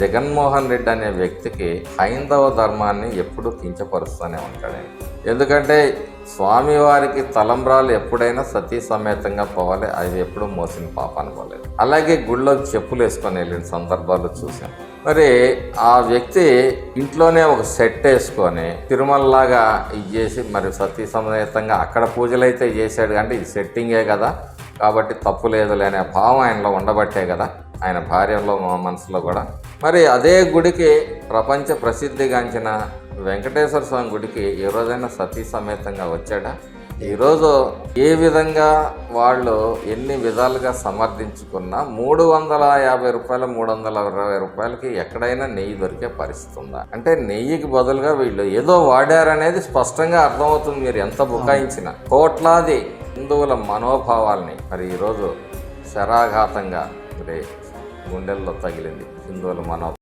జగన్మోహన్ రెడ్డి అనే వ్యక్తికి హైందవ ధర్మాన్ని ఎప్పుడూ కించపరుస్తూనే ఉంటాడు. ఎందుకంటే స్వామివారికి తలంబ్రాలు ఎప్పుడైనా సతీ సమేతంగా పోవాలి, అది ఎప్పుడూ మోసిన పాప అనుకోలేదు. అలాగే గుళ్ళోకి చెప్పులు వేసుకొని వెళ్ళిన సందర్భాలు చూసాం. మరి ఆ వ్యక్తి ఇంట్లోనే ఒక సెట్ వేసుకొని తిరుమలలాగా ఇచ్చేసి మరి సతీ సమేతంగా అక్కడ పూజలైతే చేశాడు, అంటే ఇది సెట్టింగే కదా కాబట్టి తప్పు లేదులే అనే భావం ఆయనలో ఉండబట్టే కదా, ఆయన భార్యలో మనసులో కూడా. మరి అదే గుడికి ప్రపంచ ప్రసిద్ధిగాంచిన వెంకటేశ్వర స్వామి గుడికి ఏ రోజైనా సతీ సమేతంగా వచ్చాడా? ఈరోజు ఏ విధంగా వాళ్ళు ఎన్ని విధాలుగా సమర్థించుకున్నా 350 రూపాయలు 320 రూపాయలకి ఎక్కడైనా నెయ్యి దొరికే పరిస్థితి ఉందా? అంటే నెయ్యికి బదులుగా వీళ్ళు ఏదో వాడారనేది స్పష్టంగా అర్థమవుతుంది. మీరు ఎంత బుకాయించినా కోట్లాది హిందువుల మనోభావాల్ని మరి ఈరోజు శరాఘాతంగా మరి గుండెల్లో తగిలింది హిందువుల మనోభావం.